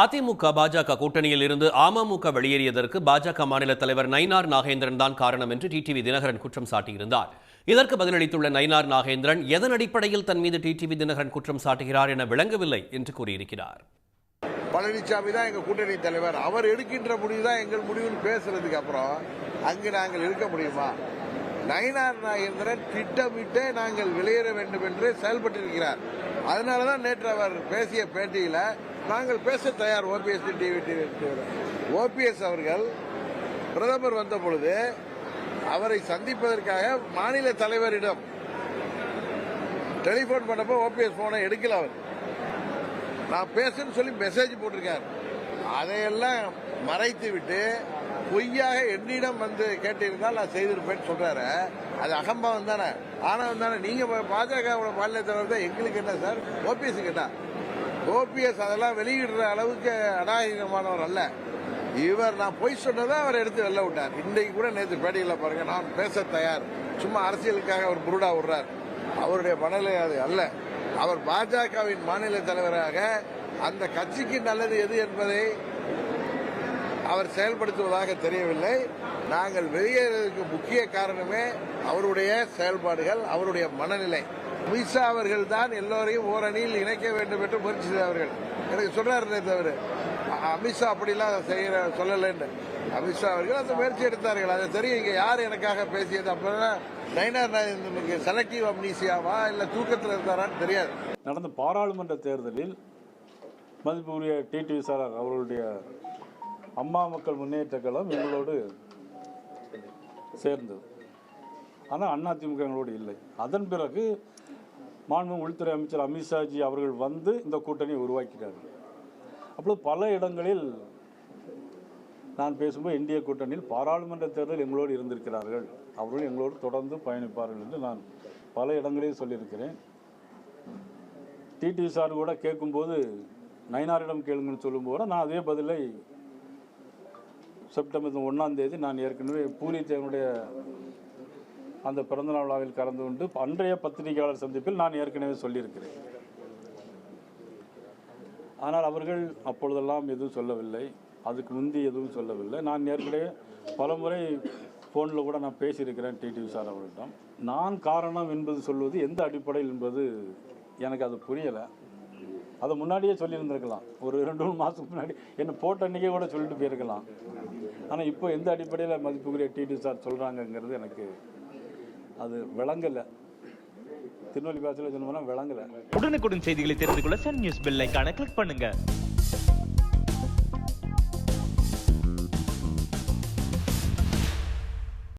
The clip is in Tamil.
அதிமுக பாஜக கூட்டணியில் இருந்து அமமுக வெளியேறியதற்கு பாஜக மாநில தலைவர் நயினார் நாகேந்திரன் தான் காரணம் என்று டிடிவி தினகரன் குற்றம் சாட்டியிருந்தார். இதற்கு பதிலளித்துள்ள நயினார் நாகேந்திரன் எதன் அடிப்படையில் தன் மீது டிடிவி தினகரன் குற்றம் சாட்டுகிறார் என விளங்கவில்லை என்று கூறியிருக்கிறார். பழனிசாமி தான் எங்க கூட்டணி தலைவர், அவர் எடுக்கின்ற முடிவு தான் எங்கள் முடிவுன்னு பேசுறதுக்கு அப்புறம் அங்கு நாங்கள் இருக்க முடியுமா? நயினார் நாகேந்திரன் திட்டமிட்டு நாங்கள் வெளியேற வேண்டும் என்று செயல்பட்டிருக்கிறார். அதனாலதான் நேற்று அவர் பேசிய பேட்டியில நாங்கள் பேச தயார். ஓபிஎஸ் அவர்கள் பிரதமர் வந்த பொழுது அவரை சந்திப்பதற்காக மாநில தலைவரிடம் டெலிபோன் பண்ணப்போ ஓபிஎஸ் போனை எடுக்கல. அவர் நான் பேசுன்னு சொல்லி மெசேஜ் போட்டிருக்கார். அதையெல்லாம் மறைத்து விட்டு பொய்யாக என்னிடம் வந்து கேட்டிருந்தால் நான் செய்திருப்பேன்னு சொல்றாரு. அது அகம்பாவம் தானே, ஆணவம் தானே. நீங்க பாஜக மாநில தலைவர் தான், எங்களுக்கு என்ன சார்? ஓபிஎஸ் என்ன? ஓபிஎஸ் அதெல்லாம் வெளியிடுற அளவுக்கு அநாகரிகமானவர் அல்ல. இவர் நான் பொய் சொன்னதை அவர் எடுத்து வெளில விட்டார். இன்றைக்கு கூட நேற்று பேட்டியில் பாருங்க, நான் பேச தயார், சும்மா அரசியலுக்காக அவர் புருடா விடுறார். அவருடைய மனநிலை அது அல்ல. அவர் பாஜகவின் மாநில தலைவராக அந்த கட்சிக்கு நல்லது எது என்பதை அவர் செயல்படுத்துவதாக தெரியவில்லை. நாங்கள் வெளியேறதுக்கு முக்கிய காரணமே அவருடைய செயல்பாடுகள், அவருடைய மனநிலை. அமித்ஷா அவர்கள் தான் எல்லோரையும் ஓரணியில் இணைக்க வேண்டும் என்று முயற்சி செய்தவர்கள். எனக்கு சொல்றாரு தவிர அமித்ஷா அப்படிலாம் செய்யற சொல்லலன்னு. அமித்ஷா அவர்கள் அந்த முயற்சி எடுத்தார்கள். அதை தெரியும். இங்க யார் எனக்காக பேசியது? அப்பதான் நயினார் செலக்டிவ் அம்னீசியாவா இல்ல தூக்கத்தில் இருந்தாரான்னு தெரியாது. நடந்த பாராளுமன்ற தேர்தலில் மதிப்புக்குரிய டிடிவி சார் அவர்களுடைய அம்மா மக்கள் முன்னேற்ற கழகம் எங்களோடு சேர்ந்தது. ஆனால் அதிமுக எங்களோடு இல்லை. அதன் பிறகு மாண்பு உள்துறை அமைச்சர் அமித்ஷாஜி அவர்கள் வந்து இந்த கூட்டணியை உருவாக்கினார்கள். அப்பொழுது பல இடங்களில் நான் பேசும்போது இந்திய கூட்டணியில் பாராளுமன்ற தேர்தல் எங்களோடு இருந்திருக்கிறார்கள், அவர்கள் எங்களோடு தொடர்ந்து பயணிப்பார்கள் என்று நான் பல இடங்களில் சொல்லியிருக்கிறேன். டிடிவி சார் கூட கேட்கும்போது நயினாரிடம் கேளுங்கன்னு சொல்லும்போது நான் அதே பதிலை செப்டம்பர் 1 நான் ஏற்கனவே பூரி தேவனுடைய அந்த பிறந்தநாள் விழாவில் கலந்து கொண்டு அன்றைய பத்திரிகையாளர் சந்திப்பில் நான் ஏற்கனவே சொல்லியிருக்கிறேன். ஆனால் அவர்கள் அப்பொழுதெல்லாம் எதுவும் சொல்லவில்லை, அதுக்கு முந்தி எதுவும் சொல்லவில்லை. நான் ஏற்கனவே பலமுறை ஃபோனில் கூட நான் பேசியிருக்கிறேன் டிடிவி சார் அவர்களிடம். நான் காரணம் என்பது சொல்வது எந்த அடிப்படையில் என்பது எனக்கு அது புரியலை. அதை முன்னாடியே சொல்லியிருந்திருக்கலாம். ஒரு 2-3 மாதத்துக்கு முன்னாடி என்ன போட்ட அன்றைக்கே கூட சொல்லிட்டு போயிருக்கலாம். ஆனால் இப்போ எந்த அடிப்படையில் மதிப்புக்குரிய டிடிவி சார் சொல்கிறாங்கங்கிறது எனக்கு அது விளங்கலை. திருநெல்வேலி பாசையில் சொன்னோம்னா விளங்கலை. உடனுக்குடன் செய்திகளை தெரிந்து கொள்ள சன் நியூஸ் பெல் ஐகானை கிளிக் பண்ணுங்க.